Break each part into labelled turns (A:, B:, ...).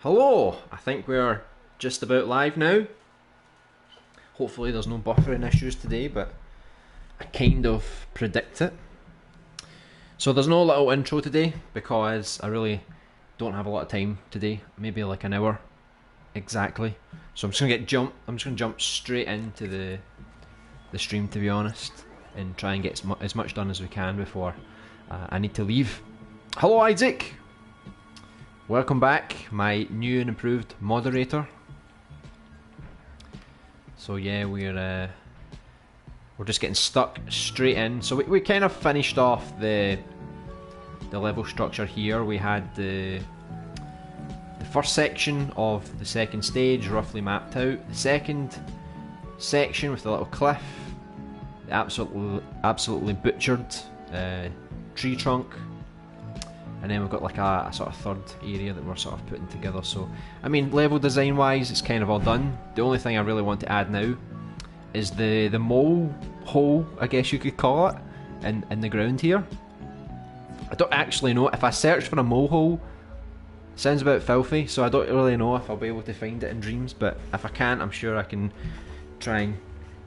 A: Hello, I think we're just about live now. Hopefully there's no buffering issues today, but I kind of predict it. So there's no little intro today because I really don't have a lot of time today, maybe like an hour exactly. So I'm just gonna jump straight into the stream, to be honest, and try and get as much done as we can before I need to leave. Hello Isaac! Welcome back, my new and improved moderator. So yeah, we're just getting stuck straight in. So we kind of finished off the level structure here. We had the first section of the second stage roughly mapped out. The second section with the little cliff, the absolutely butchered tree trunk. And then we've got like a sort of third area that we're sort of putting together. So, I mean, level design wise, it's kind of all done. The only thing I really want to add now is the mole hole, I guess you could call it, in the ground here. I don't actually know. If I search for a mole hole, it sounds a bit filthy, so I don't really know if I'll be able to find it in Dreams. But if I can't, I'm sure I can try and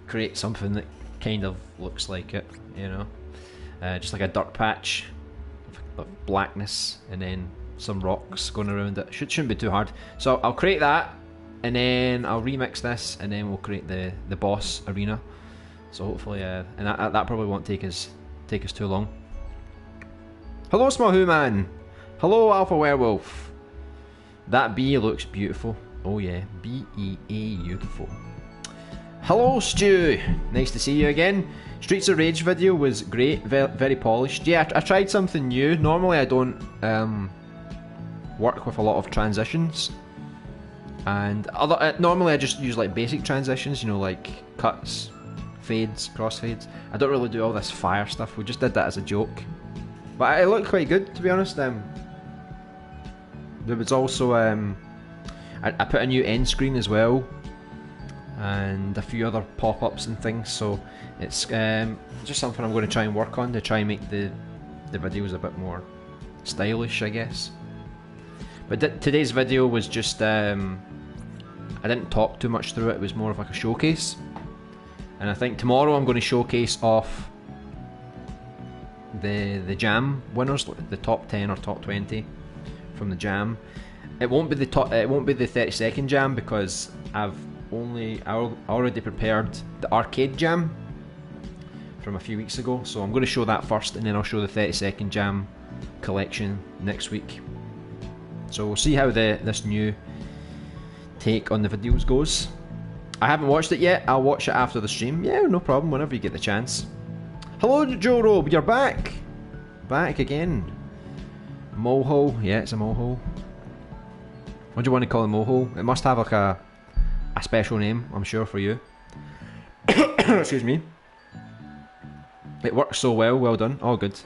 A: create something that kind of looks like it, you know. Just like a dirt patch of blackness and then some rocks going around it. Shouldn't be too hard. So I'll create that and then I'll remix this and then we'll create the boss arena. So hopefully, and that probably won't take us too long. Hello Small Man. Hello Alpha Werewolf. That bee looks beautiful. Oh yeah, B-E-A beautiful. Hello Stu. Nice to see you again. Streets of Rage video was great, very polished. Yeah, I tried something new. Normally I don't work with a lot of transitions, and normally I just use like basic transitions, you know, like cuts, fades, crossfades. I don't really do all this fire stuff. We just did that as a joke, but it looked quite good, to be honest. There was also I put a new end screen as well, and a few other pop-ups and things, so it's just something I'm going to try and work on to try and make the videos a bit more stylish, I guess. But today's video was just I didn't talk too much through it. It was more of like a showcase, and I think tomorrow I'm going to showcase off the jam winners, the top 10 or top 20 from the jam. It won't be the 30-second jam because I already prepared the arcade jam from a few weeks ago, so I'm going to show that first and then I'll show the 30-second jam collection next week. So we'll see how this new take on the videos goes. I haven't watched it yet. I'll watch it after the stream. Yeah, no problem, whenever you get the chance. Hello Joe Robe, you're back again. Mohole, yeah, it's a mohole. What do you want to call a mohole? It must have like a special name, I'm sure, for you. Excuse me. It works so well done. Oh good,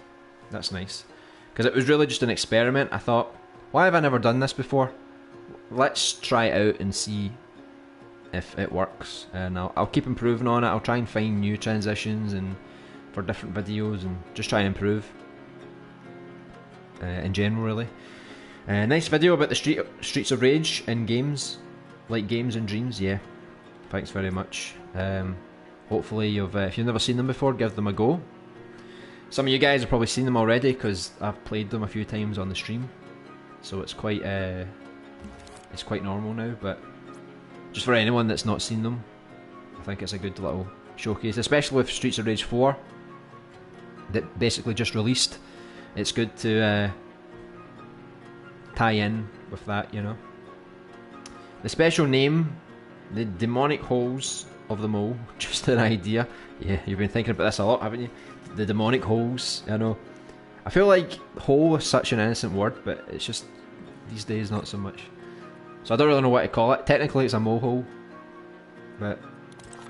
A: that's nice. Because it was really just an experiment. I thought, why have I never done this before? Let's try it out and see if it works. And I'll keep improving on it. I'll try and find new transitions and for different videos and just try and improve in general, really. Nice video about the Streets of Rage in games, like games and Dreams. Yeah, thanks very much. Hopefully if you've never seen them before, give them a go. Some of you guys have probably seen them already because I've played them a few times on the stream, so it's quite normal now. But just for anyone that's not seen them, I think it's a good little showcase, especially with Streets of Rage 4 that basically just released. It's good to tie in with that, you know. The special name, the demonic holes of the mole, just an idea. Yeah, you've been thinking about this a lot, haven't you? The demonic holes, I know. I feel like hole is such an innocent word, but it's just these days not so much. So I don't really know what to call it. Technically it's a mole hole, but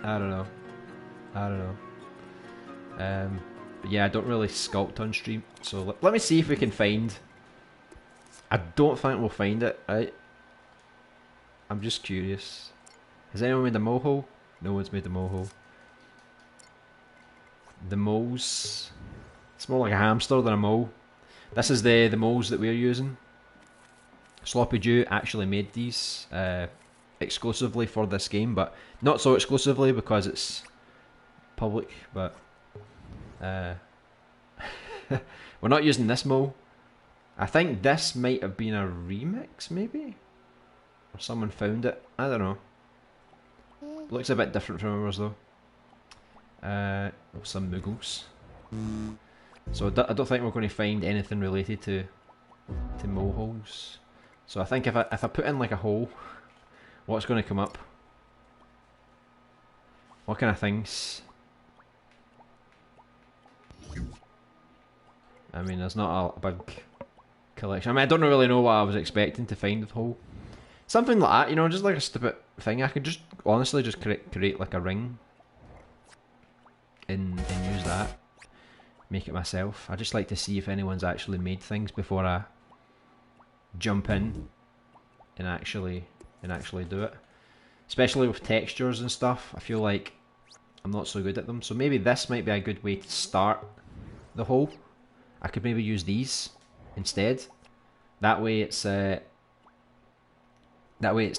A: I don't know. But yeah, I don't really sculpt on stream, so let me see if we can find. I don't think we'll find it, right? I'm just curious. Has anyone made a mole hole? No one's made a mole hole. The moles. It's more like a hamster than a mole. This is the moles that we're using. Sloppy Jew actually made these exclusively for this game, but not so exclusively because it's public, but we're not using this mole. I think this might have been a remix, maybe? Or someone found it. I don't know. It looks a bit different from ours though. Some Muggles. So I don't think we're going to find anything related to moleholes. So I think if I put in like a hole, what's going to come up? What kind of things? I mean, there's not a big collection. I mean, I don't really know what I was expecting to find with hole. Something like that, you know, just like a stupid thing. I could just honestly just create like a ring and use that. Make it myself. I just like to see if anyone's actually made things before I jump in and actually do it. Especially with textures and stuff, I feel like I'm not so good at them. So maybe this might be a good way to start the hole. I could maybe use these instead. That way it's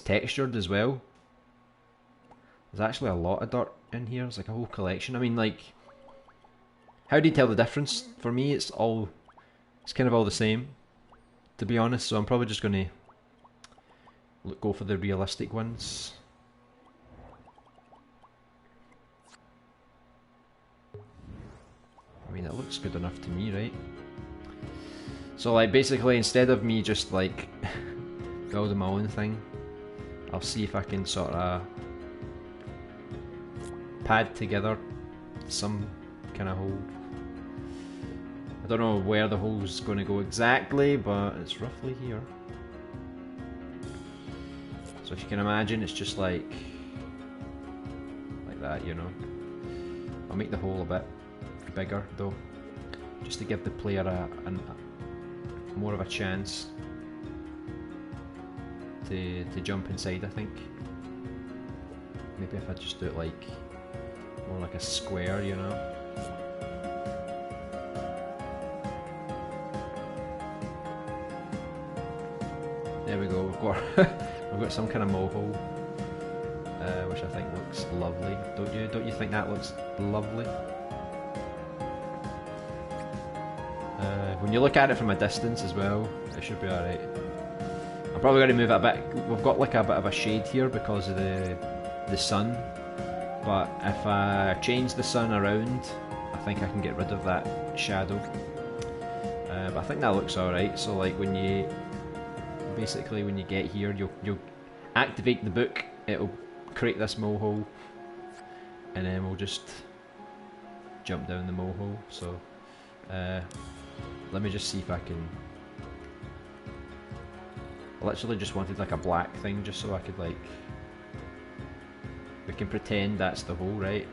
A: textured as well. There's actually a lot of dirt in here. It's like a whole collection. I mean, like, how do you tell the difference? For me, it's kind of all the same, to be honest. So I'm probably just gonna go for the realistic ones. I mean, it looks good enough to me, right? So like basically, instead of me just like building my own thing, I'll see if I can sort of pad together some kind of hole. I don't know where the hole's going to go exactly, but it's roughly here. So if you can imagine, it's just like that, you know. I'll make the hole a bit bigger though, just to give the player a more of a chance to jump inside, I think. Maybe if I just do it like more like a square, you know. There we go, we've got some kind of mohole, which I think looks lovely. Don't you think that looks lovely? When you look at it from a distance as well, it should be alright. I'm probably going to move it a bit. We've got like a bit of a shade here because of the sun, but if I change the sun around, I think I can get rid of that shadow. But I think that looks alright. So like when you get here, you'll activate the book, it'll create this molehole, and then we'll just jump down the molehole. So let me just see if I can. I literally just wanted like a black thing just so I could like, we can pretend that's the hole, right?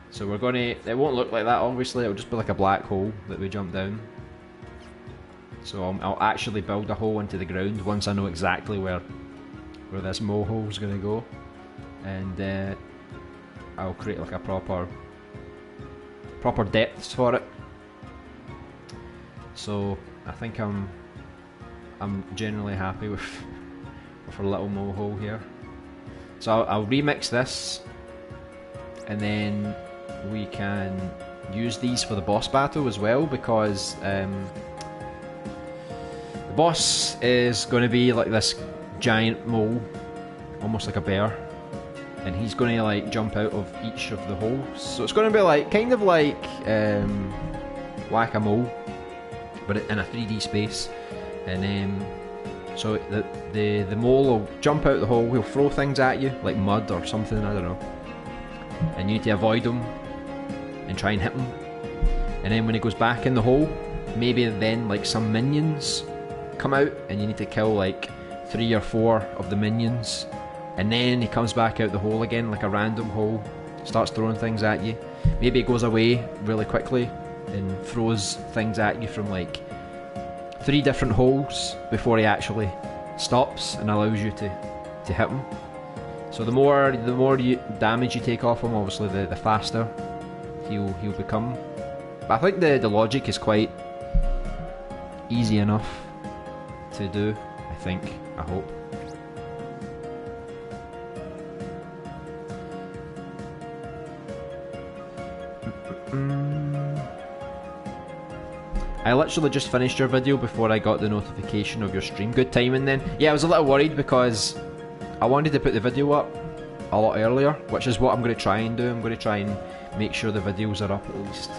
A: So we're gonna, it won't look like that obviously, it'll just be like a black hole that we jump down. So I'll actually build a hole into the ground once I know exactly where this molehole's gonna go, and I'll create like a proper depths for it. So I think I'm generally happy with our little molehole here. So I'll remix this, and then we can use these for the boss battle as well, because the boss is going to be like this giant mole, almost like a bear, and he's going to like jump out of each of the holes. So it's going to be like kind of like whack-a-mole, but in a 3D space. And so the mole will jump out the hole, he'll throw things at you like mud or something, I don't know, and you need to avoid him and try and hit him. And then when he goes back in the hole, maybe then like some minions come out and you need to kill like 3 or 4 of the minions, and then he comes back out the hole again, like a random hole, starts throwing things at you. Maybe it goes away really quickly and throws things at you from like 3 different holes before he actually stops and allows you to hit him. So the more damage you take off him, obviously the faster he'll become. But I think the logic is quite easy enough to do, I think, I hope. I literally just finished your video before I got the notification of your stream. Good timing then. Yeah, I was a little worried because I wanted to put the video up a lot earlier, which is what I'm going to try and do. I'm going to try and make sure the videos are up at least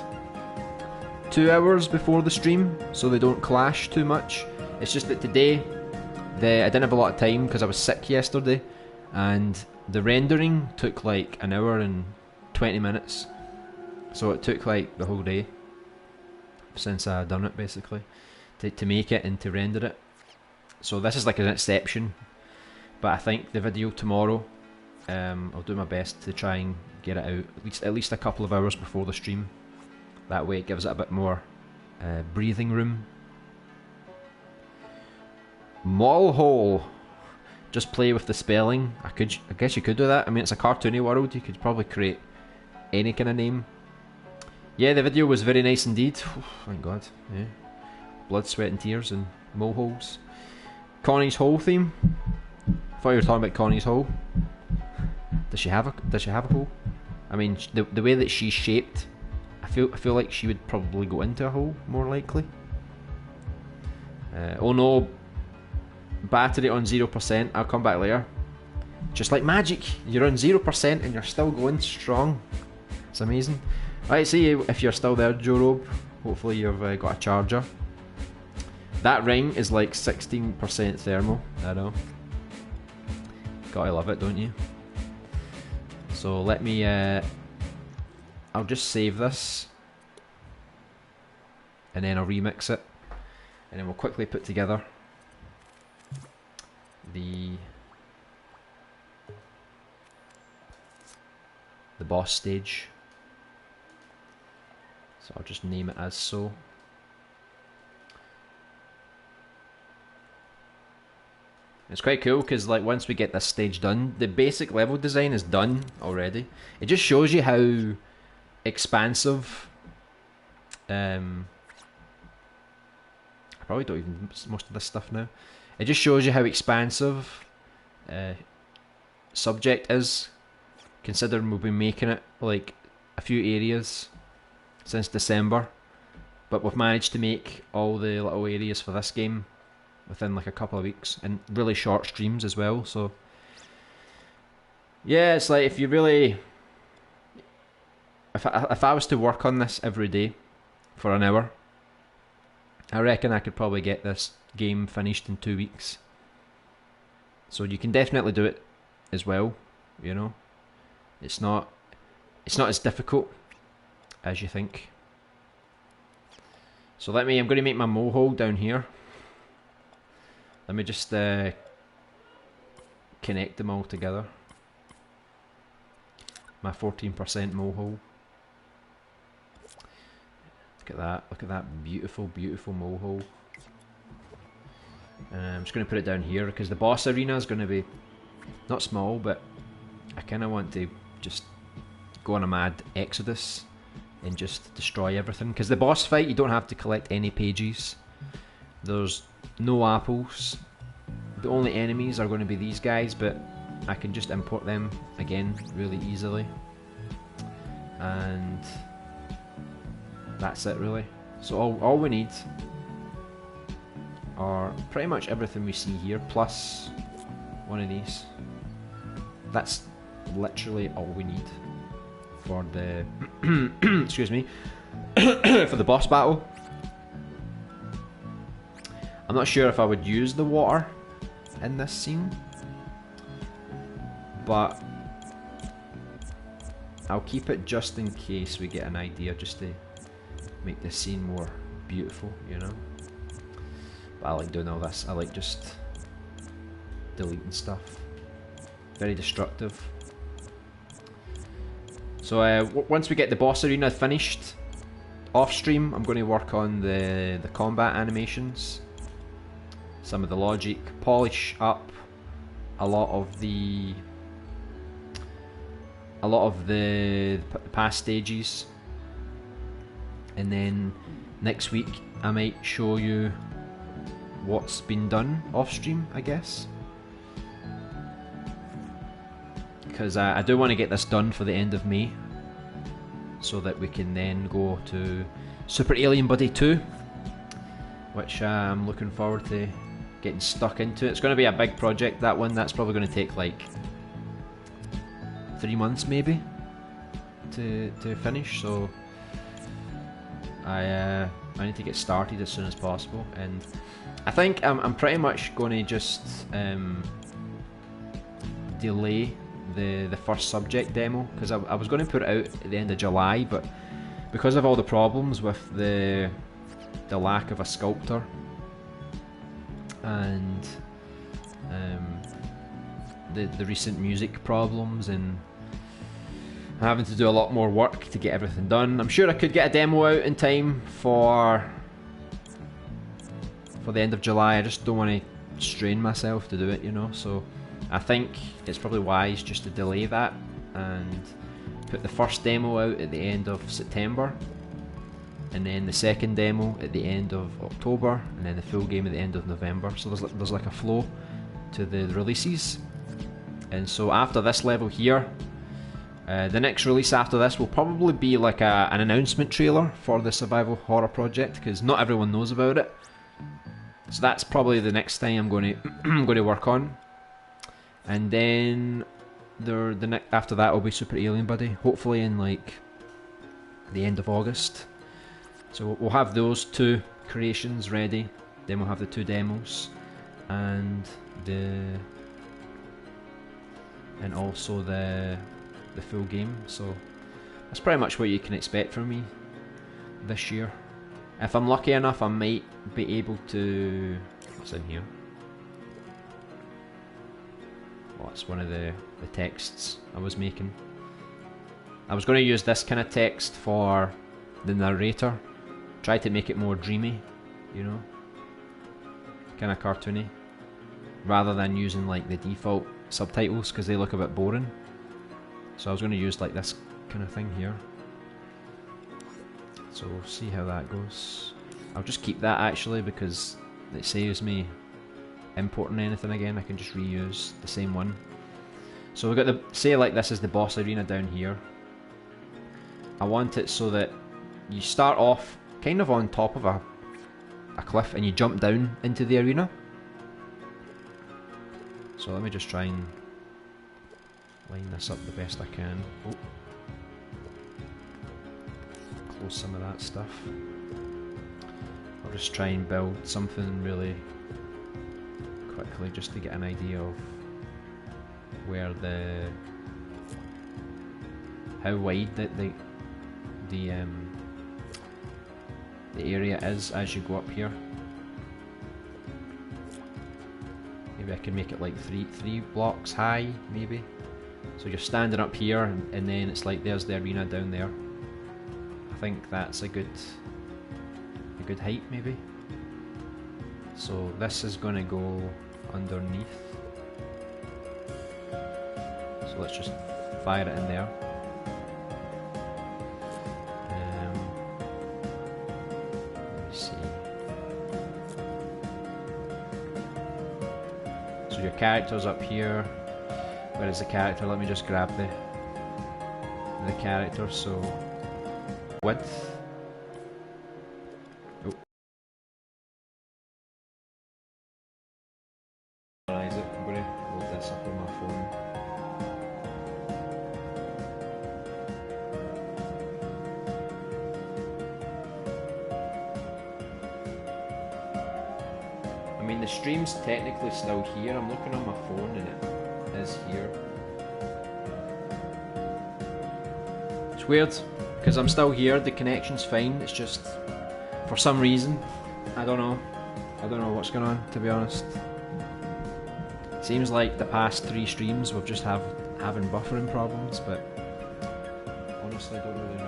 A: 2 hours before the stream, so they don't clash too much. It's just that today, I didn't have a lot of time because I was sick yesterday, and the rendering took like an hour and 20 minutes. So it took like the whole day since I done it basically to make it and to render it. So this is like an exception, but I think the video tomorrow, I'll do my best to try and get it out at least a couple of hours before the stream. That way it gives it a bit more breathing room. Molehole. Just play with the spelling. I guess you could do that. I mean, it's a cartoony world. You could probably create any kind of name. Yeah, the video was very nice indeed. Thank God. Yeah. Blood, sweat and tears and moleholes. Connie's hole theme. I thought you were talking about Connie's hole. Does she have a hole? I mean, the way that she's shaped, I feel like she would probably go into a hole more likely. Oh no, battery on 0%. I'll come back later. Just like magic, you're on 0% and you're still going strong. It's amazing. Right, see if you're still there, Joe Robe. Hopefully you've got a charger. That ring is like 16% thermal. I know. Gotta love it, don't you? So let me. I'll just save this, and then I'll remix it, and then we'll quickly put together the boss stage. So I'll just name it as so. It's quite cool because like once we get this stage done, the basic level design is done already. It just shows you how expansive. I probably don't even most of this stuff now. It just shows you how expansive subject is, considering we've been making it like a few areas since December, but we've managed to make all the little areas for this game within like a couple of weeks, and really short streams as well. So yeah, it's like if you really, if I was to work on this every day for an hour, I reckon I could probably get this game finished in 2 weeks. So you can definitely do it as well, you know. It's not as difficult as you think. So I'm going to make my mohole down here. Let me just connect them all together. My 14% mohole. Look at that beautiful, beautiful mohole. I'm just going to put it down here because the boss arena is going to be not small, but I kind of want to just go on a mad exodus and just destroy everything. Because the boss fight, you don't have to collect any pages. There's no apples. The only enemies are going to be these guys, but I can just import them again really easily. And that's it really. So all we need are pretty much everything we see here, plus one of these. That's literally all we need for the excuse me for the boss battle. I'm not sure if I would use the water in this scene, but I'll keep it just in case we get an idea, just to make the scene more beautiful, you know. But I like doing all this. I like just deleting stuff. Very destructive. So once we get the boss arena finished, off stream, I'm going to work on the combat animations, some of the logic, polish up a lot of the past stages, and then next week I might show you what's been done off stream, I guess. Because I do want to get this done for the end of May, so that we can then go to Super Alien Buddy 2, which I'm looking forward to getting stuck into. It's going to be a big project, that one. That's probably going to take like 3 months maybe to finish, so I need to get started as soon as possible. And I think I'm pretty much going to just delay the first subject demo, because I was going to put it out at the end of July, but because of all the problems with the lack of a sculptor and the recent music problems and having to do a lot more work to get everything done, I'm sure I could get a demo out in time for the end of July. I just don't want to strain myself to do it, you know, so I think it's probably wise just to delay that and put the first demo out at the end of September, and then the second demo at the end of October, and then the full game at the end of November. So there's like a flow to the releases. And so after this level here, the next release after this will probably be like an announcement trailer for the survival horror project, because not everyone knows about it. So that's probably the next thing I'm going to work on. And then after that will be Super Alien Buddy, hopefully in like the end of August. So we'll have those 2 creations ready, then we'll have the 2 demos and also the full game. So that's pretty much what you can expect from me this year. If I'm lucky enough, I might be able to... What's in here? Well, it's one of the texts I was making. I was going to use this kind of text for the narrator. Try to make it more dreamy, you know, kind of cartoony, rather than using like the default subtitles, because they look a bit boring. So I was going to use like this kind of thing here. So we'll see how that goes. I'll just keep that actually, because it saves me importing anything again. I can just reuse the same one. So we've got the, say like this is the boss arena down here. I want it so that you start off kind of on top of a cliff and you jump down into the arena. So let me just try and line this up the best I can. Oh. Close some of that stuff. I'll just try and build something really quickly just to get an idea of where how wide the area is as you go up here. Maybe I can make it like three blocks high, maybe. So you're standing up here, and then it's like there's the arena down there. I think that's a good height, maybe. So this is going to go underneath. So let's just fire it in there. Let me see. So your character's up here. Where is the character? Let me just grab the character. So width. Oh. I'm going to load this up on my phone. I mean, the stream's technically still here. I'm looking on my phone and it is here. It's weird because I'm still here. The connection's fine. It's just for some reason I don't know what's going on, to be honest. Seems like the past 3 streams we've just having buffering problems, but honestly I don't really know.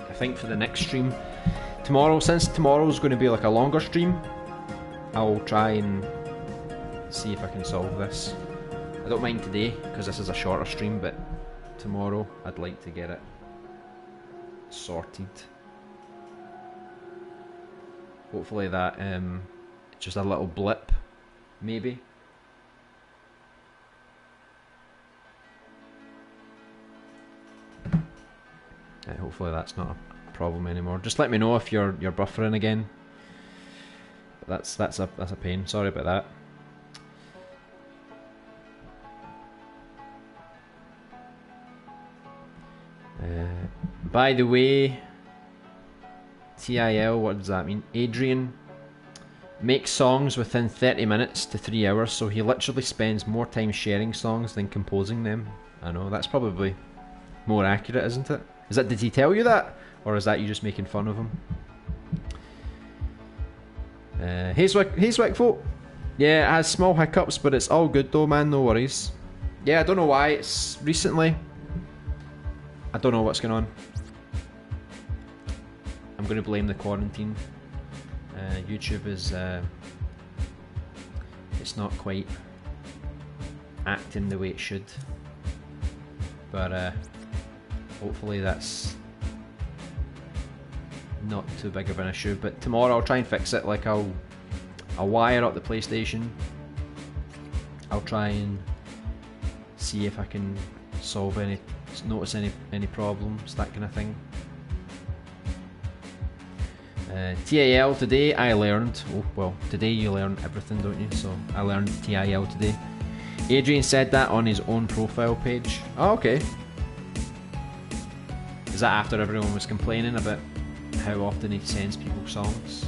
A: I think for the next stream tomorrow, since tomorrow's going to be like a longer stream, I'll try and see if I can solve this. I don't mind today because this is a shorter stream, but tomorrow I'd like to get it sorted. Hopefully that just a little blip, maybe. Hopefully that's not a problem anymore. Just let me know if you're buffering again. But that's a pain. Sorry about that. By the way, TIL, what does that mean? Adrian makes songs within 30 minutes to 3 hours, so he literally spends more time sharing songs than composing them. I know, that's probably more accurate, isn't it? Did he tell you that? Or is that you just making fun of him? Hazewick folk. Yeah, it has small hiccups, but it's all good though, man, no worries. Yeah, I don't know why, it's recently. I don't know what's going on. I'm going to blame the quarantine. YouTube is... it's not quite acting the way it should. But hopefully that's not too big of an issue. But tomorrow I'll try and fix it. Like I'll wire up the PlayStation. I'll try and see if I can notice any problems, that kind of thing. TIL today I learned, oh well, today you learn everything, don't you? So I learned TIL today. Adrian said that on his own profile page. Oh, okay. Is that after everyone was complaining about how often he sends people songs?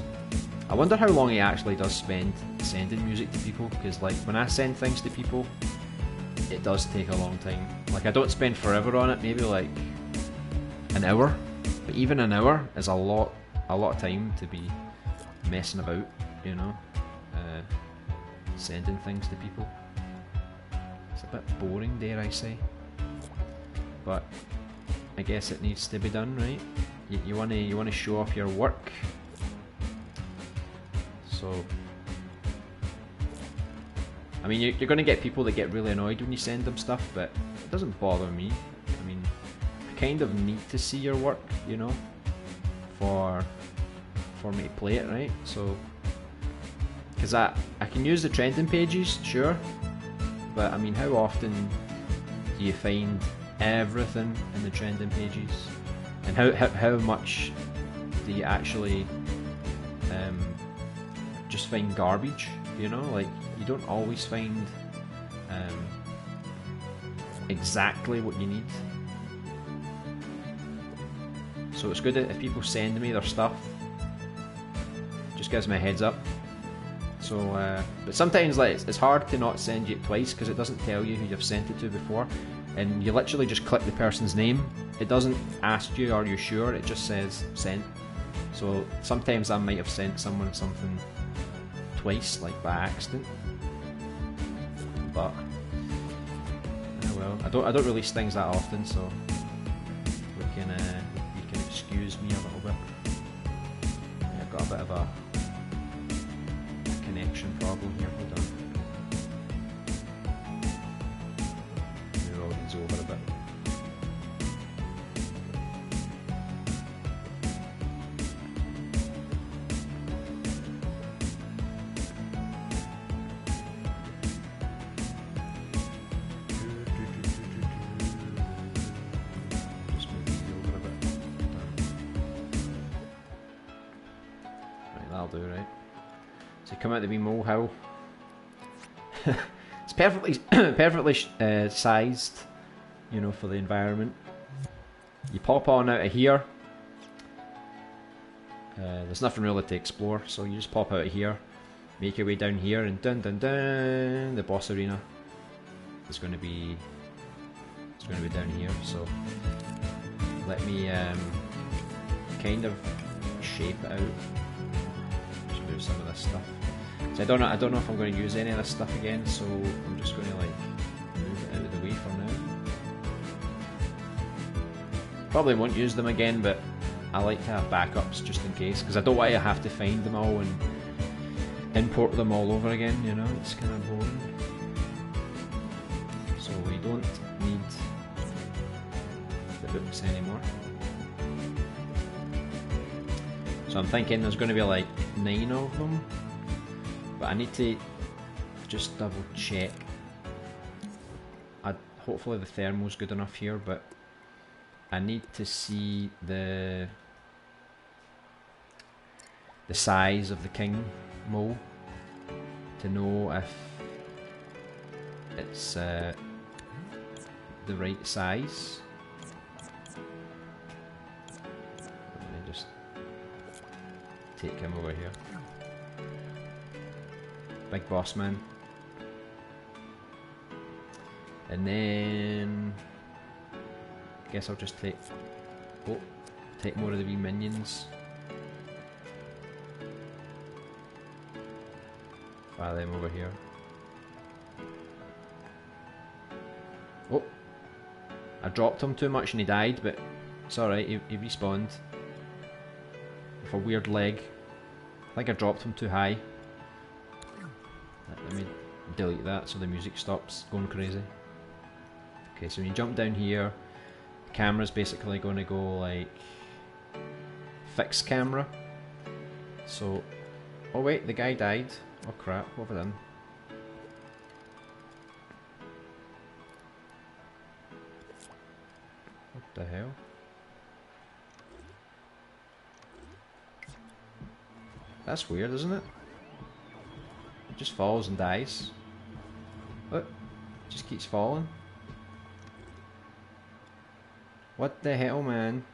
A: I wonder how long he actually does spend sending music to people, because like when I send things to people, it does take a long time. Like I don't spend forever on it, maybe like an hour, but even an hour is a lot of time to be messing about, you know, sending things to people. It's a bit boring, dare I say, but I guess it needs to be done, right? You want to show off your work, so I mean you're going to get people that get really annoyed when you send them stuff, but it doesn't bother me. I mean, I kind of need to see your work, you know, for me to play it, right? So because I can use the trending pages, sure, but I mean, how often do you find everything in the trending pages, and how much do you actually just find garbage, you know? Like you don't always find exactly what you need. So it's good if people send me their stuff, just gives me a heads up. So but sometimes like it's hard to not send you it twice because it doesn't tell you who you've sent it to before, and you literally just click the person's name. It doesn't ask you, are you sure? It just says sent. So sometimes I might have sent someone something twice, like by accident, but oh well, I don't release things that often, so you can excuse me a little bit. Yeah, I've got a bit of a connection problem here. Hold on. Maybe roll these over a bit. Come out the wee molehill. It's perfectly sized, you know, for the environment. You pop on out of here. There's nothing really to explore, so you just pop out of here, make your way down here, and dun dun dun, the boss arena is going to be down here. So let me kind of shape it out. Just move some of this stuff. So I don't know if I'm going to use any of this stuff again, so I'm just going to like move it out of the way for now. Probably won't use them again, but I like to have backups just in case, because I don't want to have to find them all and import them all over again, you know, it's kind of boring. So we don't need the books anymore. So I'm thinking there's going to be like 9 of them, but I need to just double check. Hopefully the thermal's good enough here, but I need to see the size of the king mole to know if it's the right size. Let me just take him over here. Big boss man. And then I guess I'll just take more of the wee minions. Fire them over here. Oh, I dropped him too much and he died, but it's alright, he respawned. With a weird leg. I think I dropped him too high. Let me delete that so the music stops going crazy. Okay, so when you jump down here, the camera's basically going to go like fixed camera. So, oh wait, the guy died. Oh crap, what have I done? What the hell? That's weird, isn't it? It just falls and dies. Look, it just keeps falling. What the hell, man?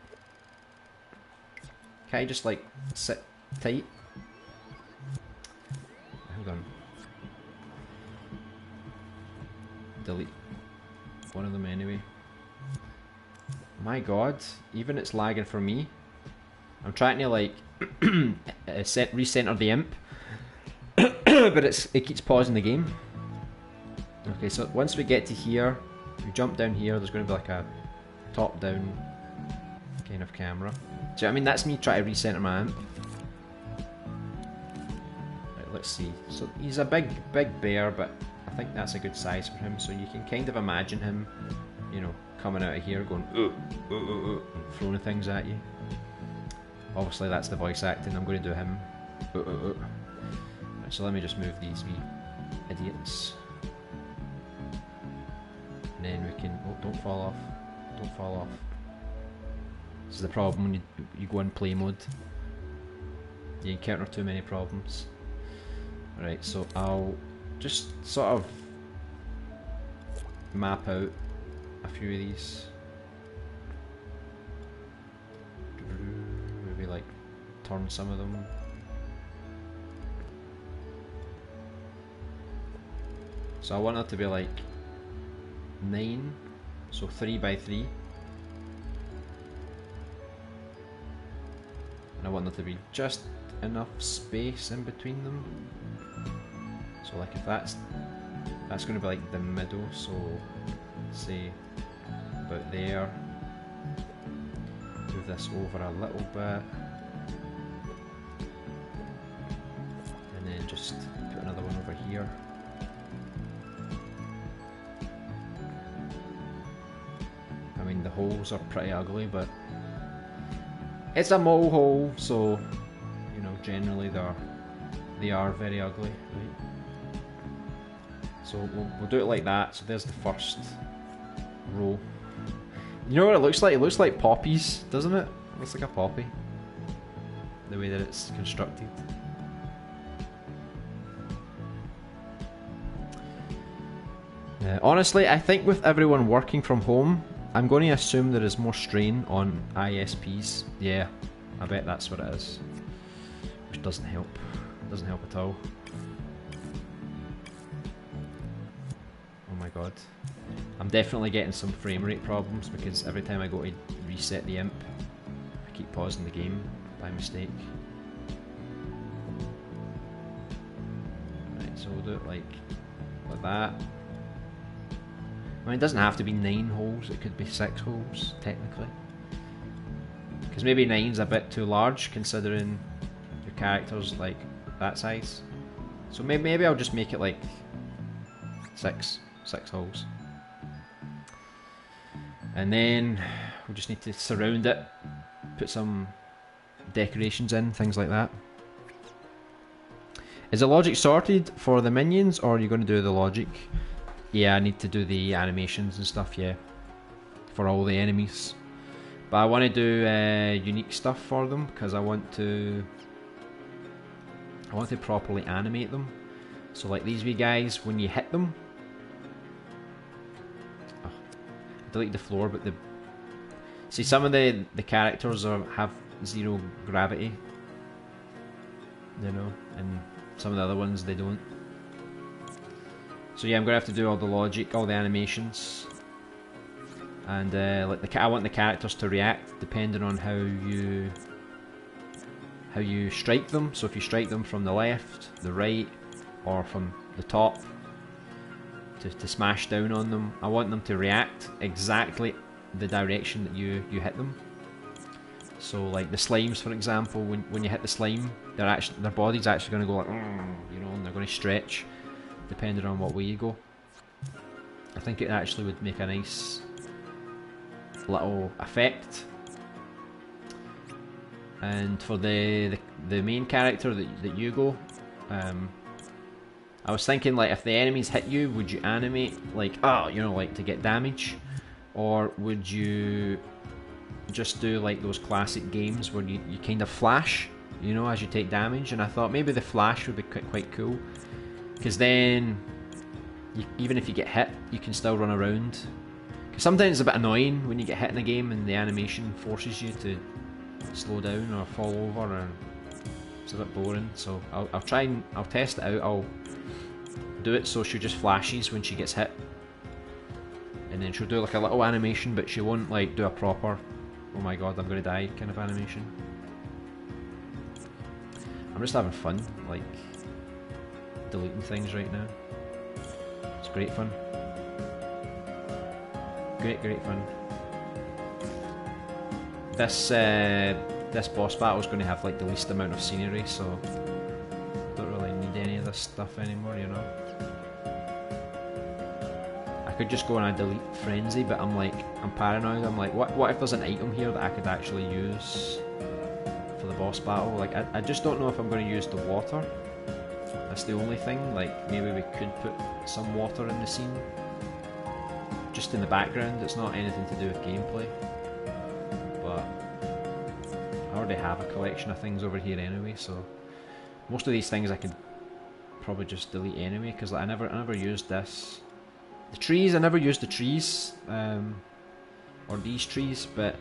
A: Can't you just like sit tight? Hold on. Delete one of them anyway. My god, even it's lagging for me. I'm trying to like recenter the imp, but it keeps pausing the game. Okay, so once we get to here, we jump down here, there's going to be like a top-down kind of camera. So I mean, that's me trying to recenter my imp. Right, let's see. So he's a big bear, but I think that's a good size for him. So you can kind of imagine him, you know, coming out of here going and throwing things at you. Obviously that's the voice acting, I'm going to do him. Right, so let me just move these wee idiots. And then we can, oh, don't fall off. Don't fall off. This is the problem when you go in play mode. You encounter too many problems. Right, so I'll just sort of map out a few of these. Maybe like turn some of them. So I want it to be like 9, so 3 by 3. And I want there to be just enough space in between them. So like if that's going to be like the middle, so say about there. Move this over a little bit. And then just put another one over here. I mean, the holes are pretty ugly, but it's a mole hole, so you know, generally they are very ugly, right? So we'll do it like that. So there's the first row. You know what it looks like? It looks like poppies, doesn't it? It looks like a poppy, the way that it's constructed. Honestly, I think with everyone working from home, I'm going to assume there is more strain on ISPs. Yeah, I bet that's what it is. Which doesn't help. Doesn't help at all. Oh my god. I'm definitely getting some frame rate problems because every time I go to reset the imp, I keep pausing the game by mistake. Right, so we'll do it like that. I mean, it doesn't have to be 9 holes, it could be 6 holes, technically. Because maybe 9's a bit too large, considering your character's like that size. So maybe I'll just make it like 6 holes. And then we just need to surround it, put some decorations in, things like that. Is the logic sorted for the minions, or are you going to do the logic? Yeah, I need to do the animations and stuff, yeah, for all the enemies. But I want to do unique stuff for them, because I want to properly animate them. So like these wee guys, when you hit them, I deleted the floor, but see, some of the characters have 0 gravity, you know, and some of the other ones they don't. So yeah, I'm gonna have to do all the logic, all the animations, and like I want the characters to react depending on how you strike them. So if you strike them from the left, the right, or from the top to smash down on them, I want them to react exactly the direction that you hit them. So like the slimes, for example, when you hit the slime, their body's actually going to go like, you know, and they're going to stretch depending on what way you go. I think it actually would make a nice little effect. And for the main character that you go, I was thinking, like, if the enemies hit you, would you animate like, you know, like to get damage, or would you just do like those classic games where you kind of flash, you know, as you take damage? And I thought maybe the flash would be quite cool, because then even if you get hit, you can still run around. Because sometimes it's a bit annoying when you get hit in a game and the animation forces you to slow down or fall over, and it's a bit boring. So I'll test it out. I'll do it so she just flashes when she gets hit, and then she'll do like a little animation, but she won't like do a proper oh my god I'm gonna die kind of animation. I'm just having fun, like deleting things right now. It's great fun. Great fun. This boss battle is going to have like the least amount of scenery, so I don't really need any of this stuff anymore, you know. I could just go on a delete frenzy, but I'm paranoid. I'm like, what if there's an item here that I could actually use for the boss battle? Like, I just don't know if I'm going to use the water. That's the only thing. Like, maybe we could put some water in the scene, just in the background. It's not anything to do with gameplay, but I already have a collection of things over here anyway, so most of these things I could probably just delete anyway, because like, I never used this. The trees, I never used the trees, or these trees, but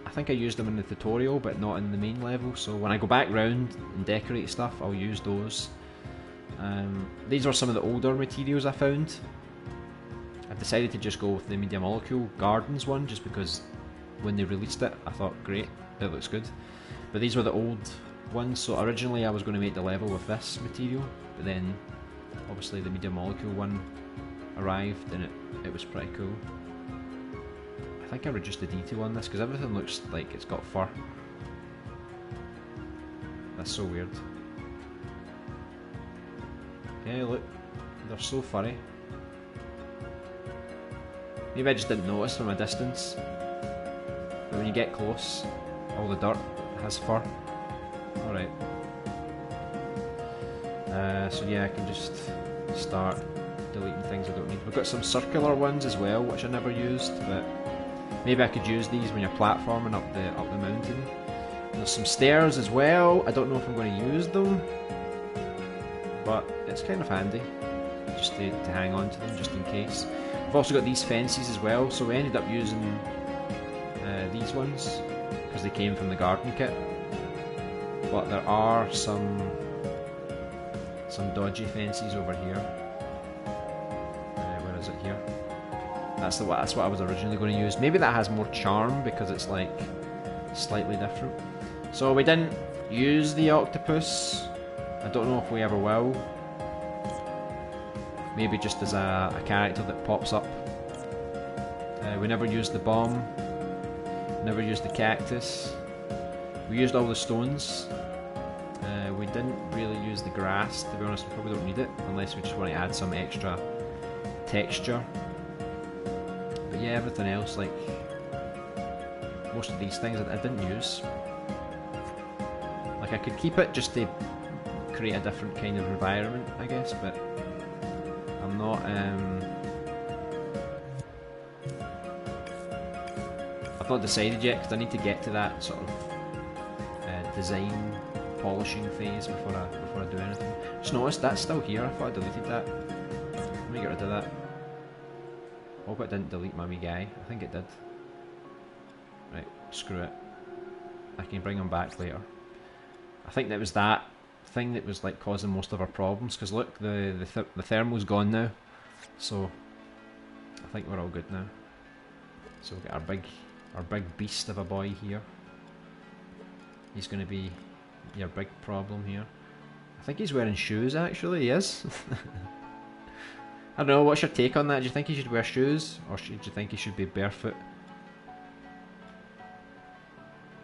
A: I think I used them in the tutorial, but not in the main level. So when I go back round and decorate stuff, I'll use those. These are some of the older materials I found. I've decided to just go with the Media Molecule Gardens one, just because when they released it, I thought, great, it looks good. But these were the old ones, so originally I was going to make the level with this material, but then obviously the Media Molecule one arrived, and it was pretty cool. I think I reduced the detail on this, because everything looks like it's got fur. That's so weird. Yeah, look, they're so furry. Maybe I just didn't notice from a distance, but when you get close, all the dirt has fur. Alright. So yeah, I can just start deleting things I don't need. We've got some circular ones as well, which I never used, but maybe I could use these when you're platforming up the mountain. And there's some stairs as well. I don't know if I'm going to use them, but it's kind of handy just to hang on to them just in case. We've also got these fences as well, so we ended up using these ones because they came from the garden kit. But there are some dodgy fences over here. Where is it here? That's what I was originally going to use. Maybe that has more charm because it's like slightly different. So we didn't use the octopus. I don't know if we ever will. Maybe just as a character that pops up. We never used the bomb. Never used the cactus. We used all the stones. We didn't really use the grass, to be honest. We probably don't need it unless we just want to add some extra texture. But yeah, everything else, like most of these things I didn't use. Like I could keep it just to create a different kind of environment, I guess, but I'm not. I've not decided yet because I need to get to that sort of design polishing phase before I do anything. Just noticed that's still here. I thought I deleted that. Let me get rid of that. Hope it didn't delete my wee guy. I think it did. Right, screw it. I can bring him back later. I think that was that thing that was like causing most of our problems. Because look, the thermal's gone now. So I think we're all good now. So we've got our big beast of a boy here. He's going to be your big problem here. I think he's wearing shoes actually, he is. I don't know, what's your take on that? Do you think he should wear shoes? Or do you think he should be barefoot?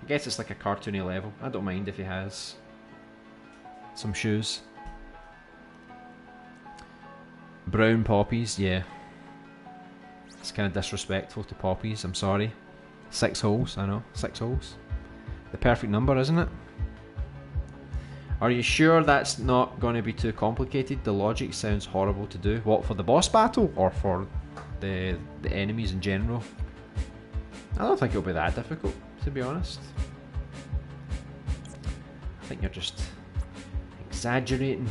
A: I guess it's like a cartoony level. I don't mind if he has some shoes. Brown poppies, yeah. It's kind of disrespectful to poppies, I'm sorry. 6 holes, I know, 6 holes. The perfect number, isn't it? Are you sure that's not going to be too complicated? The logic sounds horrible to do. What, for the boss battle or for the enemies in general? I don't think it'll be that difficult, to be honest. I think you're just exaggerating.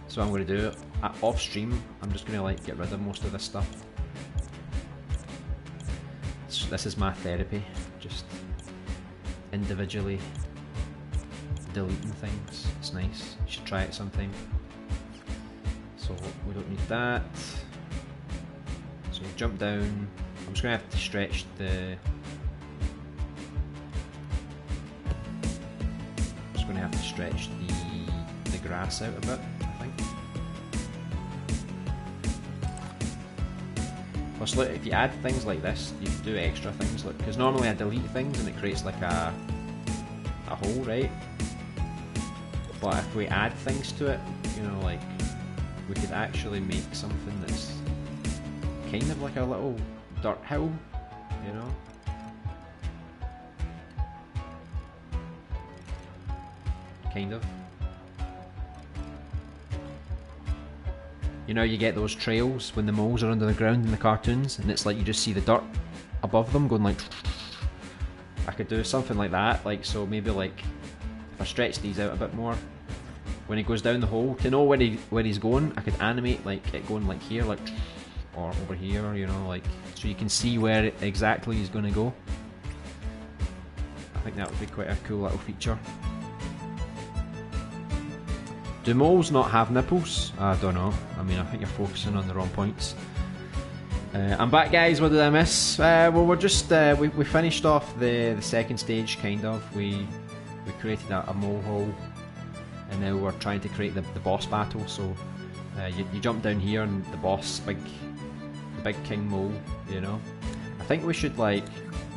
A: So I'm going to do, off stream, I'm just going to like get rid of most of this stuff. This is my therapy, just individually deleting things. It's nice, you should try it sometime. So we don't need that. So we'll jump down. I'm just going to have to stretch the... I'm just going to have to stretch the grass out a bit, I think. Plus look, if you add things like this, you can do extra things, look, because normally I delete things and it creates like a hole, right? But if we add things to it, you know, like, we could actually make something that's kind of like a little dirt hill, you know? Kind of. You know, you get those trails when the moles are under the ground in the cartoons, and it's like you just see the dirt above them going like... I could do something like that, like, so maybe like, if I stretch these out a bit more, when he goes down the hole, to know where he's going, I could animate like it going like here, like, or over here, you know, like, so you can see where exactly he's going to go. I think that would be quite a cool little feature. Do moles not have nipples? I don't know. I mean, I think you're focusing on the wrong points. I'm back, guys. What did I miss? Well, we're just we finished off the second stage, kind of. We created a mole hole, and now we're trying to create the boss battle. So you jump down here, and the boss, the big king mole. You know, I think we should like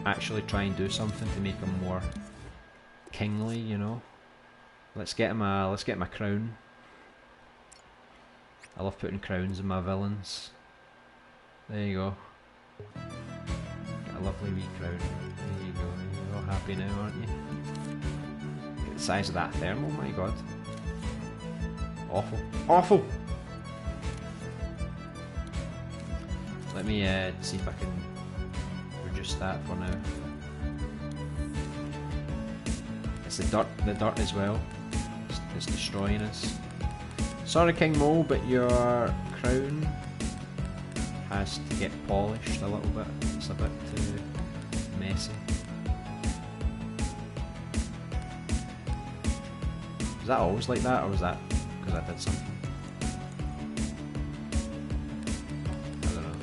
A: actually try and do something to make him more kingly. You know. Let's get him a crown. I love putting crowns in my villains. There you go. Got a lovely wee crown. There you go. You're all happy now, aren't you? Look at the size of that thermal, my god. Awful. Awful! Let me see if I can reduce that for now. It's the dirt as well. It's destroying us. Sorry, King Mole, but your crown has to get polished a little bit. It's a bit too messy. Was that always like that, or was that because I did something? I don't know.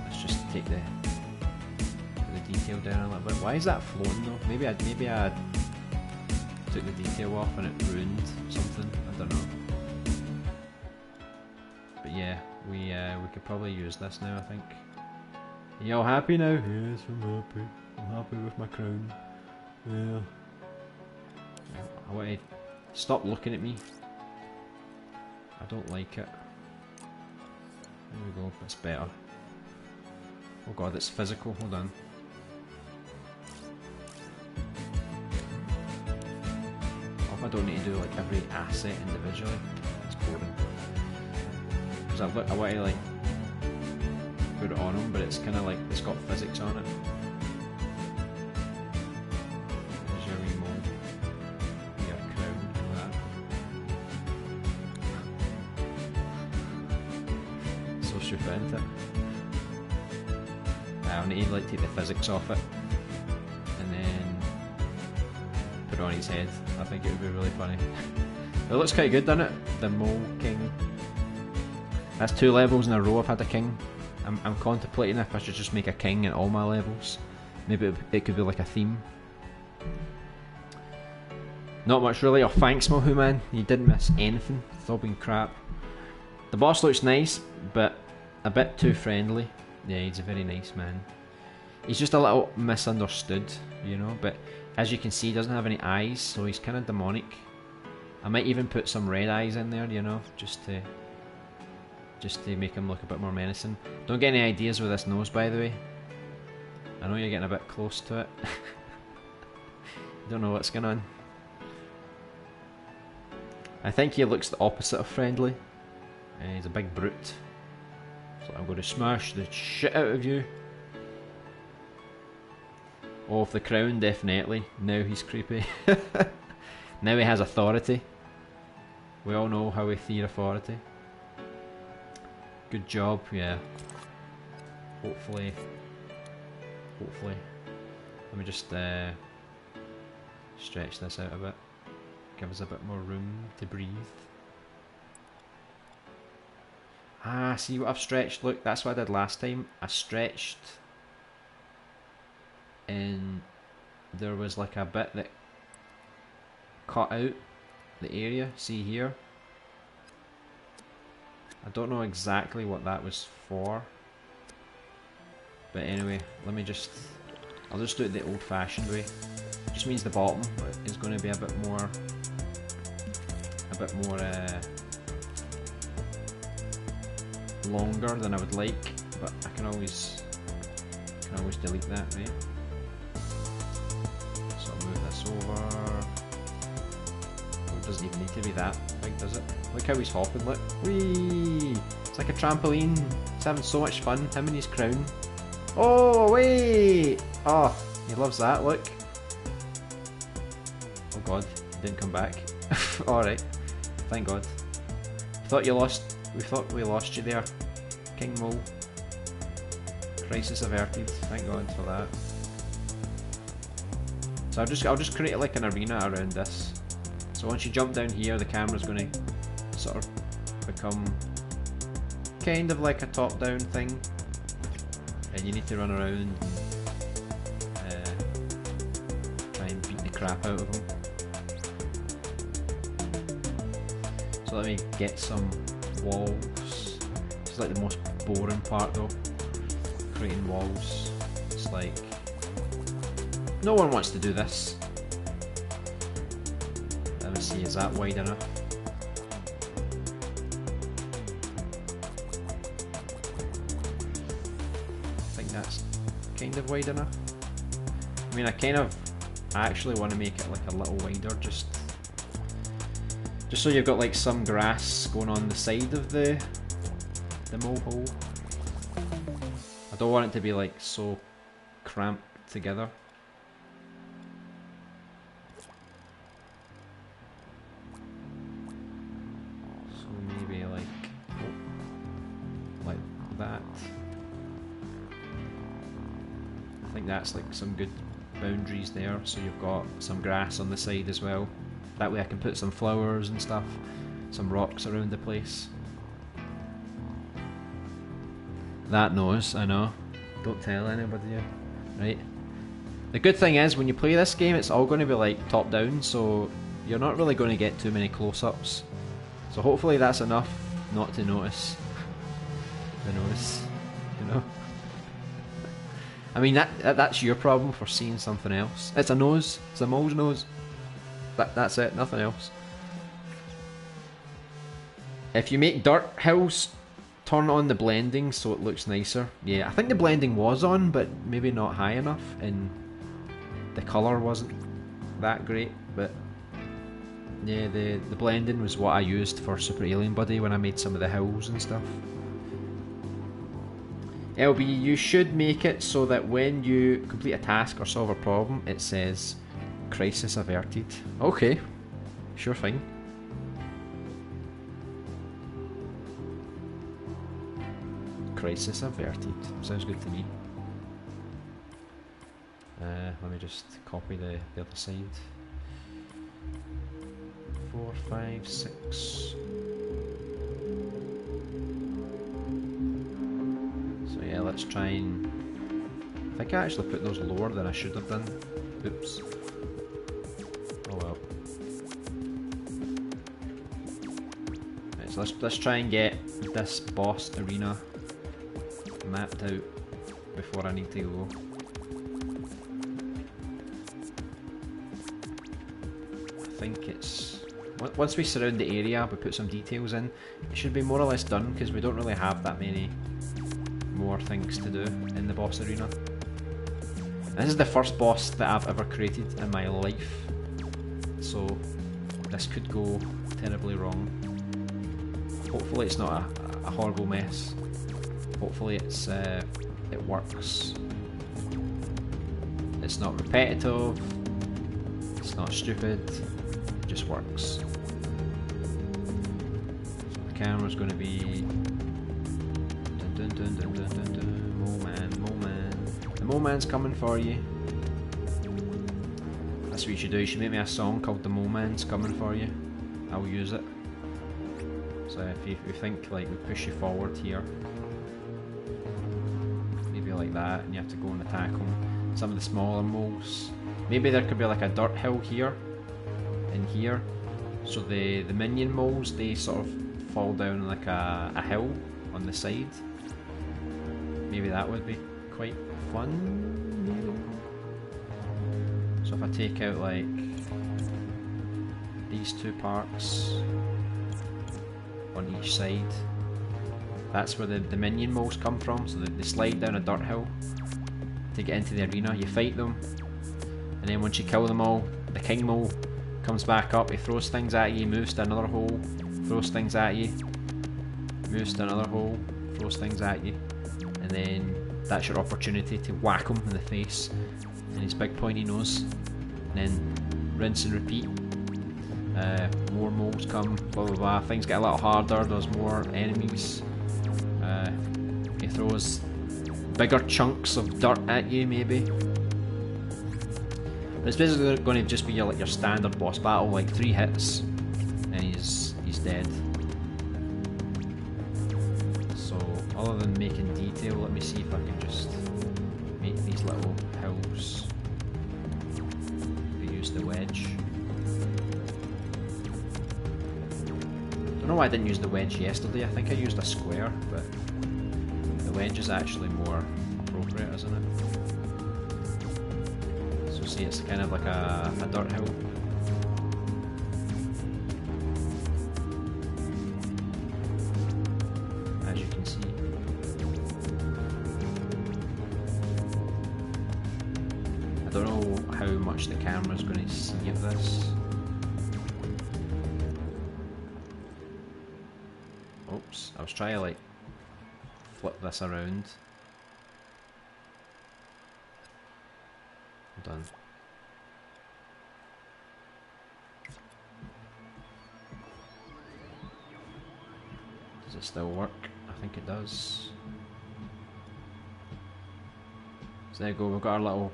A: Let's just take the detail down a little bit. Why is that floating though? Maybe I took the detail off and it ruined something. I don't know. But yeah, we could probably use this now, I think. Are you all happy now? Yes, I'm happy. I'm happy with my crown. Yeah. I want to stop looking at me. I don't like it. There we go, that's better. Oh god, it's physical, hold on. I hope I don't need to do like every asset individually. It's boring. Because I want to like put it on them, but it's kind of like, it's got physics on it. There's your remote. Your crown, that. So stupid, isn't it? I need to like take the physics off it and then put it on his head. I think it would be really funny. It looks quite good, doesn't it? The Mole King. That's 2 levels in a row I've had a king. I'm contemplating if I should just make a king in all my levels. Maybe it could be like a theme. Not much really. Oh, thanks Mohu man, you didn't miss anything. It's all been crap. The boss looks nice, but a bit too friendly. Yeah, he's a very nice man. He's just a little misunderstood, you know, but as you can see, he doesn't have any eyes, so he's kind of demonic. I might even put some red eyes in there, you know, just to make him look a bit more menacing. Don't get any ideas with this nose, by the way. I know you're getting a bit close to it. Don't know what's going on. I think he looks the opposite of friendly. He's a big brute. So I'm going to smash the shit out of you. Oh, with the crown, definitely. Now he's creepy. Now he has authority. We all know how we fear authority. Good job, yeah. Hopefully. Let me just stretch this out a bit. Give us a bit more room to breathe. Ah, see what I've stretched? Look, that's what I did last time. I stretched and there was like a bit that cut out the area. See here? I don't know exactly what that was for. But anyway, let me just... I'll just do it the old-fashioned way. Just means the bottom is going to be a bit more... longer than I would like, but I can always delete that, right? So I'll move this over. Oh, it doesn't even need to be that big, does it? Look how he's hopping, look. Whee! It's like a trampoline. He's having so much fun, him and his crown. Oh, wait! Oh, he loves that, look. Oh god, he didn't come back. Alright, thank god. We thought we lost you there, King Mole. Crisis averted, thank god for that. So I'll just create like an arena around this. So once you jump down here, the camera's going to sort of become kind of like a top-down thing, and you need to run around and try and beat the crap out of them. So let me get some walls. This is like the most boring part though, creating walls. It's like no one wants to do this. Let me see, is that wide enough? I think that's kind of wide enough. I mean, I actually want to make it like a little wider, just so you've got like some grass going on the side of the mole hole. I don't want it to be like so cramped together. So maybe like that. I think that's like some good boundaries there, so you've got some grass on the side as well. That way I can put some flowers and stuff, some rocks around the place. That knows, I know. Don't tell anybody, right? The good thing is, when you play this game, it's all going to be like top down, so you're not really going to get too many close-ups. So hopefully that's enough not to notice. You know? I mean, that's your problem for seeing something else. It's a nose. It's a mole's nose. That's it, nothing else. If you make dirt hills, turn on the blending so it looks nicer. Yeah, I think the blending was on, but maybe not high enough, and the colour wasn't that great, but yeah, the blending was what I used for Super Alien Buddy when I made some of the hills and stuff. LB, you should make it so that when you complete a task or solve a problem, it says crisis averted. Okay, sure thing. Crisis averted. Sounds good to me. Let me just copy the other side. 4, 5, 6. So yeah, let's try and... I think I actually put those lower than I should have done. Oops. Oh well. Right, so let's try and get this boss arena mapped out before I need to go. I think it's... Once we surround the area, we put some details in, it should be more or less done, because we don't really have that many more things to do in the boss arena. This is the first boss that I've ever created in my life, so this could go terribly wrong. Hopefully it's not a horrible mess. Hopefully it's it works. It's not repetitive. It's not stupid. It just works. So the camera's going to be dun, dun, dun, dun, dun, dun, dun. Mole man. The mole man's coming for you. That's what you should do. You should make me a song called "The Mole Man's Coming for You." I'll use it. So if you think like we push you forward here, maybe like that, and you have to go and attack them. Some of the smaller moles. Maybe there could be like a dirt hill here, and here. So the minion moles, they sort of fall down like a hill on the side. Maybe that would be quite fun. Maybe. So if I take out like these two parts on each side, that's where the minion moles come from. So they slide down a dirt hill to get into the arena. You fight them, and then once you kill them all, the king mole comes back up. He throws things at you, moves to another hole, throws things at you, moves to another hole, throws things at you, and then that's your opportunity to whack him in the face and his big pointy nose, and then rinse and repeat. More moles come, blah blah blah. Things get a little harder, there's more enemies. He throws bigger chunks of dirt at you, maybe. But it's basically going to just be like your standard boss battle, like 3 hits, and he's dead. So other than making detail, let me see if I can just make these little hills. We use the wedge. Don't know why I didn't use the wedge yesterday. I think I used a square, but the wedge is actually more appropriate, isn't it? So see, it's kind of like a dirt hill. As you can see. I don't know how much the camera's going to see of this. Oops, I was trying to like flip this around. I'm done. Does it still work? I think it does. So there you go, we've got our little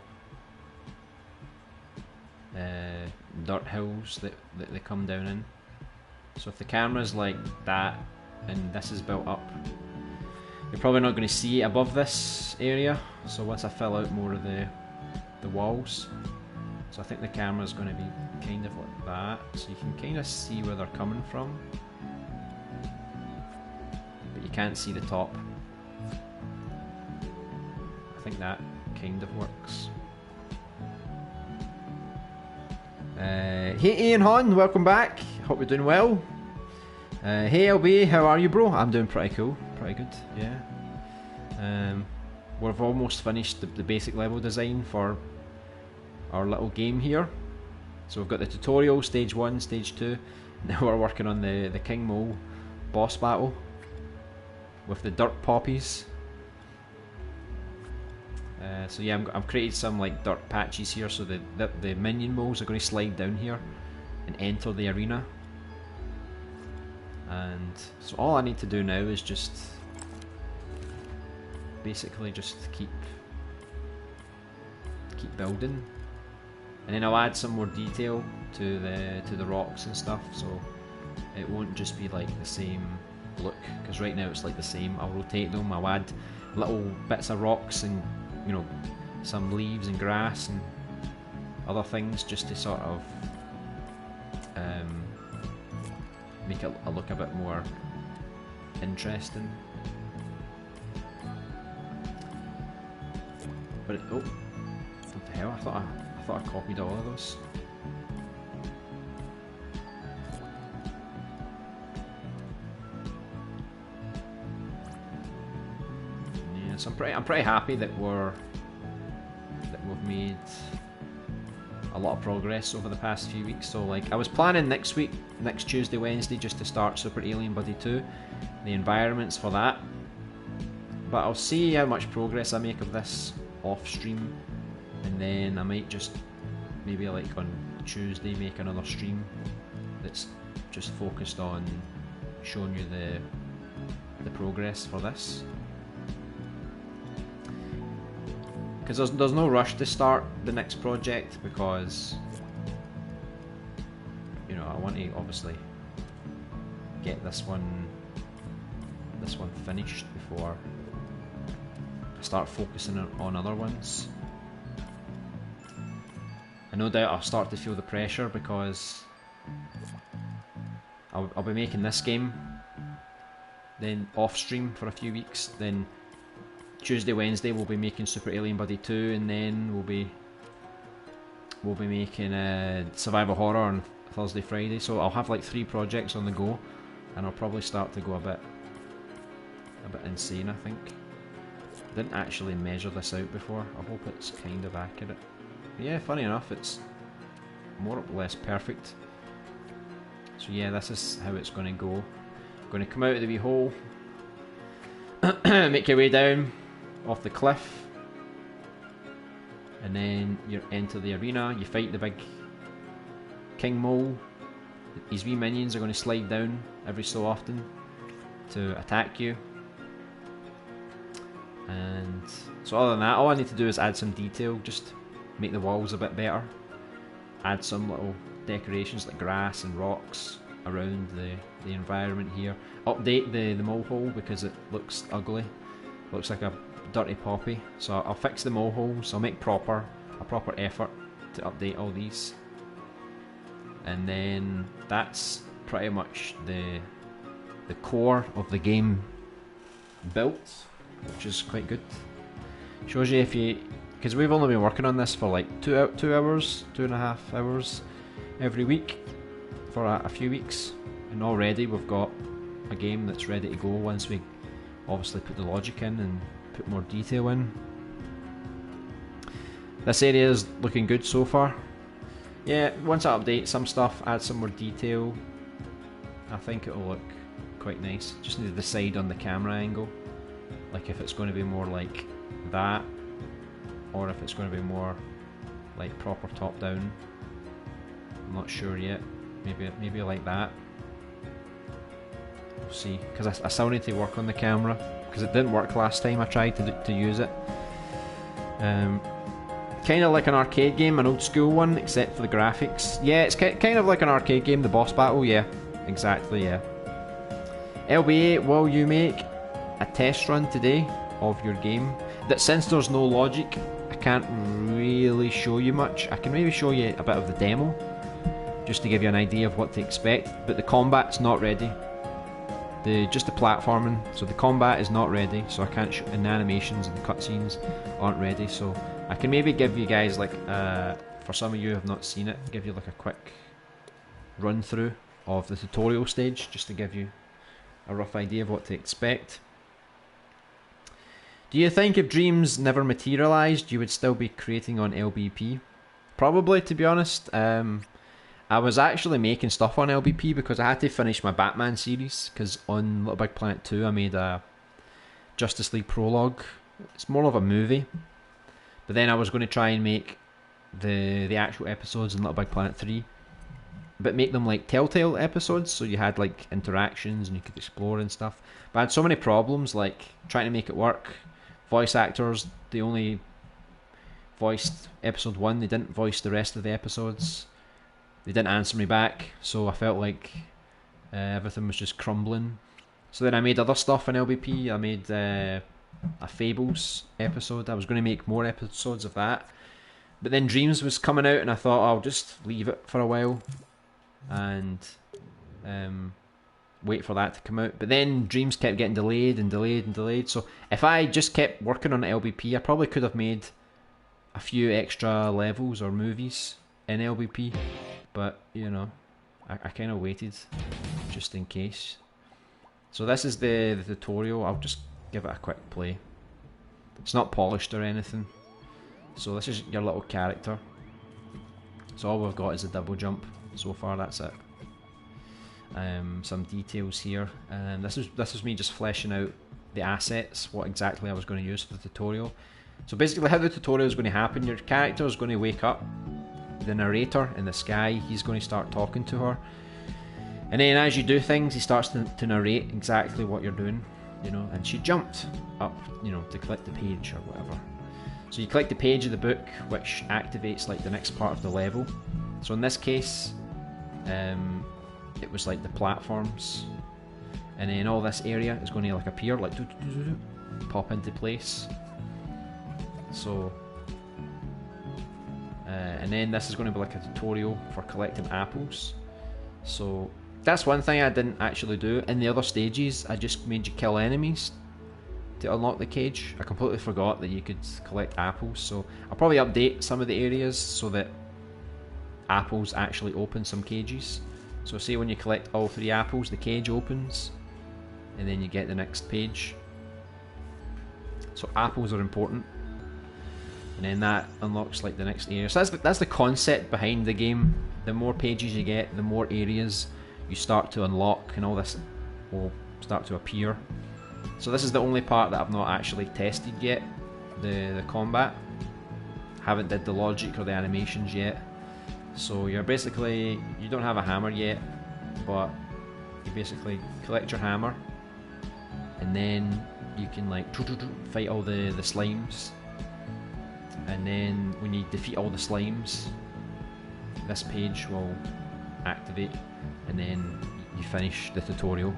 A: dirt hills that they come down in. So if the camera's like that and this is built up, you're probably not going to see it above this area. So once I fill out more of the walls, so I think the camera's going to be kind of like that, so you can kind of see where they're coming from, but you can't see the top. I think that kind of works. Hey Ian Hon, welcome back. Hope you're doing well. Hey LB, how are you, bro? I'm doing pretty cool, pretty good, yeah. We've almost finished the basic level design for our little game here. So we've got the tutorial, stage 1, stage 2. Now we're working on the King Mole boss battle with the dirt poppies. So yeah, I've created some like dirt patches here, so the minion moles are going to slide down here and enter the arena. And so all I need to do now is just basically just keep building, and then I'll add some more detail to the rocks and stuff, so it won't just be like the same look, because right now it's like the same. I'll rotate them, I'll add little bits of rocks and, you know, some leaves and grass and other things just to sort of make it look a bit more interesting. But oh, what the hell? I thought I copied all of those. Yeah, so I'm pretty happy that we've made a lot of progress over the past few weeks. So like I was planning next Tuesday, Wednesday, just to start Super Alien Buddy 2, the environments for that. But I'll see how much progress I make of this off stream, and then I might just maybe like on Tuesday make another stream that's just focused on showing you the progress for this. Because there's no rush to start the next project, because, you know, I want to obviously get this one finished before I start focusing on other ones. And no doubt I'll start to feel the pressure, because I'll be making this game then off stream for a few weeks, then Tuesday, Wednesday we'll be making Super Alien Buddy 2, and then we'll be making Survival Horror on Thursday, Friday. So I'll have like 3 projects on the go, and I'll probably start to go a bit insane, I think. I didn't actually measure this out before. I hope it's kind of accurate. But yeah, funny enough, it's more or less perfect. So yeah, this is how it's going to go. Going to come out of the wee hole, make your way down off the cliff, and then you enter the arena. You fight the big King Mole. These wee minions are going to slide down every so often to attack you. And so other than that, all I need to do is add some detail, just make the walls a bit better, add some little decorations like grass and rocks around the environment here, update the mole hole because it looks ugly, looks like a dirty poppy. So I'll fix the mole holes, I'll make a proper effort to update all these, and then that's pretty much the core of the game built, which is quite good. Shows you because we've only been working on this for like 2 hours, 2.5 hours every week for a few weeks, and already we've got a game that's ready to go once we obviously put the logic in and put more detail in. This area is looking good so far. Yeah, once I update some stuff, add some more detail, I think it'll look quite nice. Just need to decide on the camera angle, like if it's going to be more like that, or if it's going to be more like proper top down. I'm not sure yet. Maybe like that. We'll see, because I still need to work on the camera, because it didn't work last time I tried to use it. Kind of like an arcade game, an old school one, except for the graphics. Yeah, it's kind of like an arcade game, the boss battle, yeah. Exactly, yeah. LBA, will you make a test run today of your game? That since there's no logic, I can't really show you much. I can maybe show you a bit of the demo, just to give you an idea of what to expect, but the combat's not ready. Just the platforming, so the combat is not ready, so I can't show, and the animations and the cutscenes aren't ready, so I can maybe give you guys like, for some of you who have not seen it, give you like a quick run through of the tutorial stage, just to give you a rough idea of what to expect. Do you think if Dreams never materialised, you would still be creating on LBP? Probably, to be honest. I was actually making stuff on LBP because I had to finish my Batman series, because on Little Big Planet 2 I made a Justice League prologue. It's more of a movie. But then I was going to try and make the actual episodes in Little Big Planet 3, but make them like Telltale episodes, so you had like interactions and you could explore and stuff. But I had so many problems, like trying to make it work. Voice actors, they only voiced episode 1, they didn't voice the rest of the episodes. They didn't answer me back, so I felt like everything was just crumbling. So then I made other stuff in LBP. I made a Fables episode. I was going to make more episodes of that, but then Dreams was coming out and I thought I'll just leave it for a while and wait for that to come out. But then Dreams kept getting delayed and delayed and delayed, so if I just kept working on LBP, I probably could have made a few extra levels or movies in LBP, but you know, I kind of waited just in case. So this is the tutorial. I'll just give it a quick play. It's not polished or anything. So this is your little character. So all we've got is a double jump so far, that's it. Some details here, and this was me just fleshing out the assets, what exactly I was going to use for the tutorial. So basically how the tutorial is going to happen, your character is going to wake up, the narrator in the sky, he's going to start talking to her, and then as you do things he starts to narrate exactly what you're doing, you know. And she jumped up, you know, to click the page or whatever. So you click the page of the book, which activates like the next part of the level. So in this case it was like the platforms, and then all this area is going to like appear, like pop into place. So and then this is going to be like a tutorial for collecting apples. So that's one thing I didn't actually do. In the other stages I just made you kill enemies to unlock the cage. I completely forgot that you could collect apples, so I'll probably update some of the areas so that apples actually open some cages. So say when you collect all 3 apples, the cage opens and then you get the next page. So apples are important, and then that unlocks like the next area. So that's the concept behind the game. The more pages you get, the more areas you start to unlock, and all this will start to appear. So this is the only part that I've not actually tested yet, the combat. Haven't did the logic or the animations yet. So you're basically, you don't have a hammer yet, but you basically collect your hammer, and then you can like fight all the slimes, and then when you defeat all the slimes, this page will activate, and then you finish the tutorial.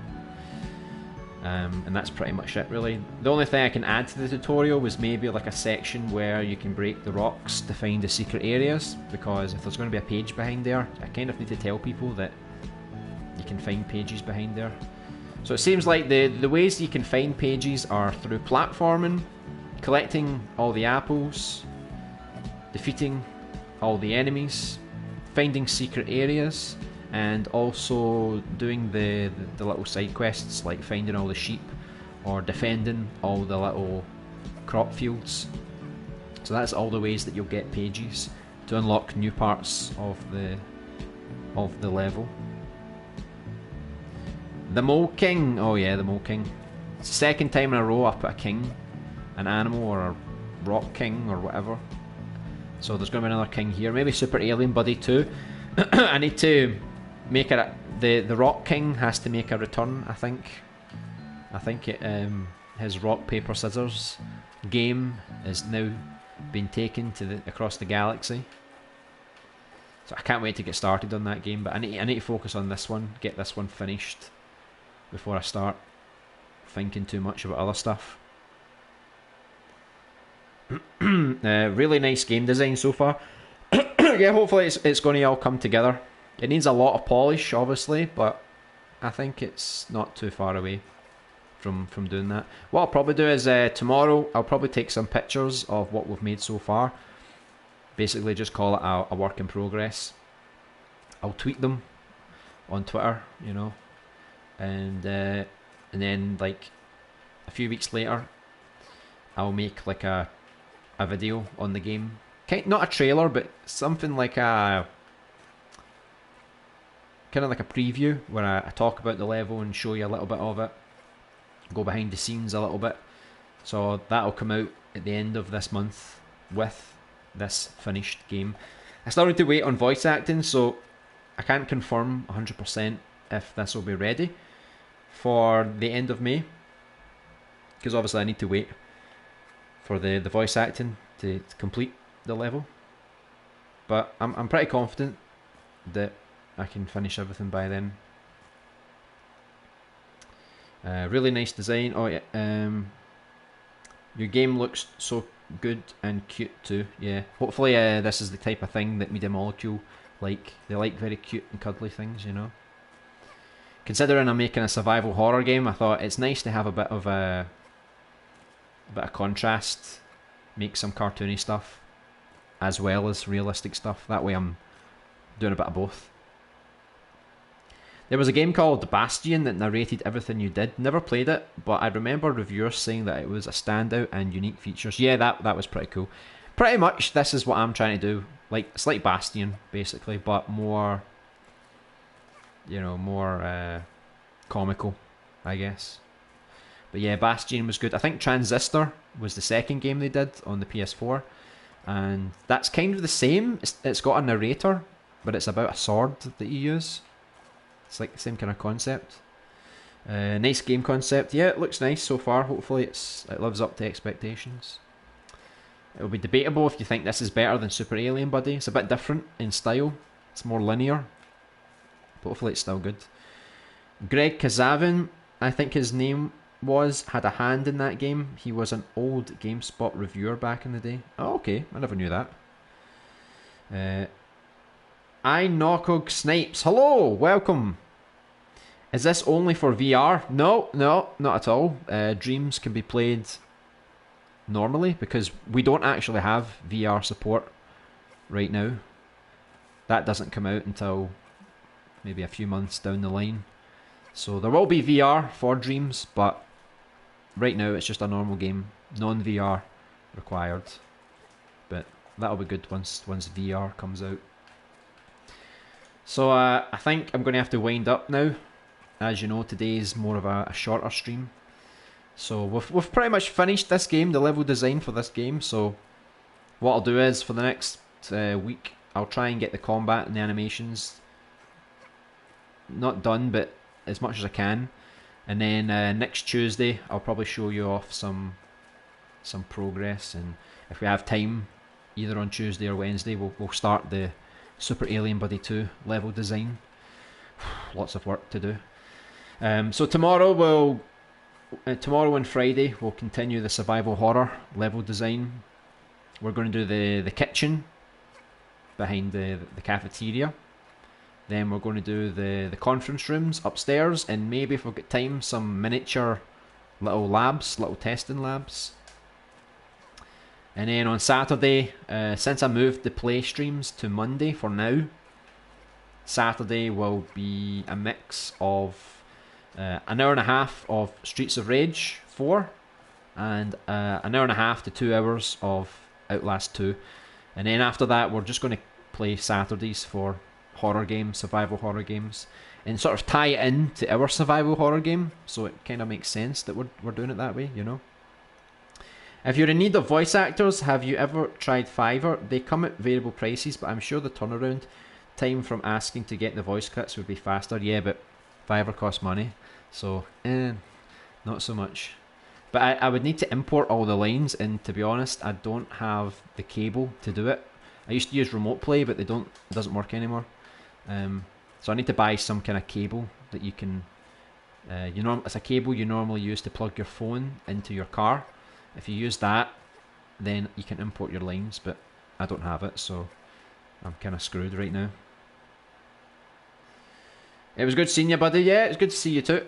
A: And that's pretty much it really. The only thing I can add to the tutorial was maybe like a section where you can break the rocks to find the secret areas, because if there's going to be a page behind there, I kind of need to tell people that you can find pages behind there. So it seems like the ways you can find pages are through platforming, collecting all the apples, defeating all the enemies, finding secret areas, and also doing the little side quests like finding all the sheep or defending all the little crop fields. So that's all the ways that you'll get pages to unlock new parts of the level. The Mole King, oh yeah, the Mole King. It's the second time in a row I've put a king, an animal or a rock king or whatever. So there's going to be another king here, maybe Super Alien Buddy too. I need to make the Rock King has to make a return, I think. I think his rock paper scissors game is now been taken to across the galaxy. So I can't wait to get started on that game, but I need to focus on this one, get this one finished before I start thinking too much about other stuff. Really nice game design so far. Yeah, hopefully it's going to all come together. It needs a lot of polish, obviously, but I think it's not too far away from doing that. What I'll probably do is tomorrow I'll probably take some pictures of what we've made so far. Basically just call it a work in progress. I'll tweet them on Twitter, you know, and then like a few weeks later, I'll make like a video on the game, not a trailer, but something like a kind of like a preview where I talk about the level and show you a little bit of it, go behind the scenes a little bit. So that'll come out at the end of this month with this finished game. I still need to wait on voice acting, so I can't confirm 100% if this will be ready for the end of May, because obviously I need to wait for the voice acting to complete the level. But I'm pretty confident that I can finish everything by then. Really nice design. Oh yeah, your game looks so good and cute too. Yeah, hopefully this is the type of thing that Media Molecule like. They like very cute and cuddly things, you know. Considering I'm making a survival horror game, I thought it's nice to have a bit of contrast, make some cartoony stuff as well as realistic stuff. That way I'm doing a bit of both. There was a game called Bastion that narrated everything you did. Never played it, but I remember reviewers saying that it was a standout and unique features. Yeah, that was pretty cool. Pretty much this is what I'm trying to do. Like, it's like Bastion, basically, but more, you know, more comical, I guess. But yeah, Bastion was good. I think Transistor was the second game they did on the PS4, and that's kind of the same. It's got a narrator, but it's about a sword that you use. It's like the same kind of concept. Nice game concept. Yeah, it looks nice so far. Hopefully it lives up to expectations. It'll be debatable if you think this is better than Super Alien Buddy. It's a bit different in style. It's more linear. But hopefully it's still good. Greg Kazavin, I think his name was, had a hand in that game. He was an old GameSpot reviewer back in the day. Oh, okay. I never knew that. I Knockog Snipes. Hello, welcome. Is this only for VR? No, not at all. Dreams can be played normally because we don't actually have VR support right now. That doesn't come out until maybe a few months down the line. So there will be VR for Dreams, but right now it's just a normal game, non-VR required. But that'll be good once VR comes out. So I think I'm going to have to wind up now. As you know, today is more of a shorter stream. So we've pretty much finished this game, the level design for this game. So what I'll do is for the next week, I'll try and get the combat and the animations not done, but as much as I can. And then next Tuesday, I'll probably show you off some progress. And if we have time, either on Tuesday or Wednesday, we'll start the Super Alien Buddy 2 level design. Lots of work to do. So tomorrow and Friday we'll continue the survival horror level design. We're going to do the kitchen behind the cafeteria. Then we're going to do the conference rooms upstairs, and maybe if we've got time, some miniature little labs, little testing labs. And then on Saturday, since I moved the play streams to Monday for now, Saturday will be a mix of an hour and a half of Streets of Rage 4 and an hour and a half to 2 hours of Outlast 2. And then after that, we're just going to play Saturdays for horror games, survival horror games, and sort of tie it in to our survival horror game, so it kind of makes sense that we're doing it that way, you know. If you're in need of voice actors, have you ever tried Fiverr? They come at variable prices, but I'm sure the turnaround time from asking to get the voice clips would be faster. Yeah, but Fiverr costs money, so not so much. But I would need to import all the lines, and to be honest, I don't have the cable to do it. I used to use Remote Play, but it doesn't work anymore. So I need to buy some kind of cable that you can. It's a cable you normally use to plug your phone into your car. If you use that, then you can import your lines, but I don't have it, so I'm kind of screwed right now. It was good seeing you, buddy. Yeah, it's good to see you too.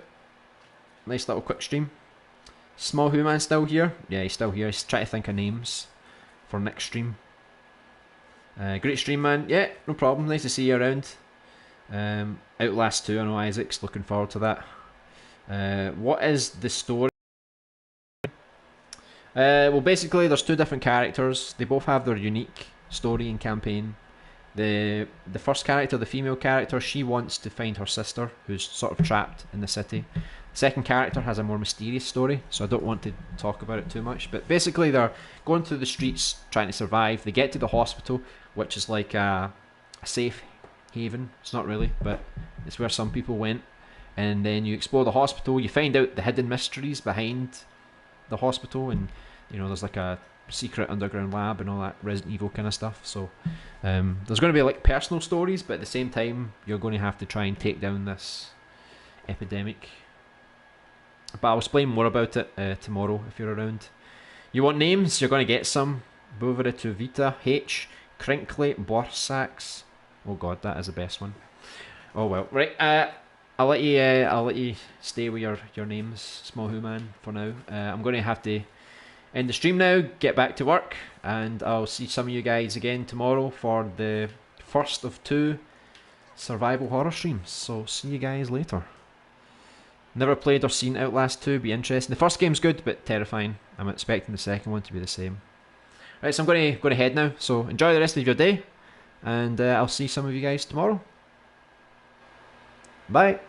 A: Nice little quick stream. Small Who Man still here? Yeah, he's still here. He's trying to think of names for next stream. Great stream, man. Yeah, no problem. Nice to see you around. Outlast 2, I know Isaac's looking forward to that. What is the story? Well, basically, there's two different characters. They both have their unique story and campaign. The first character, the female character, she wants to find her sister, who's sort of trapped in the city. The second character has a more mysterious story, so I don't want to talk about it too much. But basically, they're going through the streets trying to survive. They get to the hospital, which is like a safe haven. It's not really, but it's where some people went. And then you explore the hospital. You find out the hidden mysteries behind the hospital, and there's like a secret underground lab and all that Resident Evil kind of stuff. So there's going to be like personal stories, but at the same time you're going to have to try and take down this epidemic. But I'll explain more about it tomorrow if you're around. You want names? You're going to get some. Bovera to Vita H Crinkly Borsax. Oh god, that is the best one. Oh well, right. I'll let you stay with your names, Small Human, for now. I'm going to have to end the stream now, get back to work, and I'll see some of you guys again tomorrow for the first of 2 survival horror streams. So see you guys later. Never played or seen Outlast 2, be interesting. The first game's good, but terrifying. I'm expecting the second one to be the same. Right, so I'm going to head now. So enjoy the rest of your day, and I'll see some of you guys tomorrow. Bye.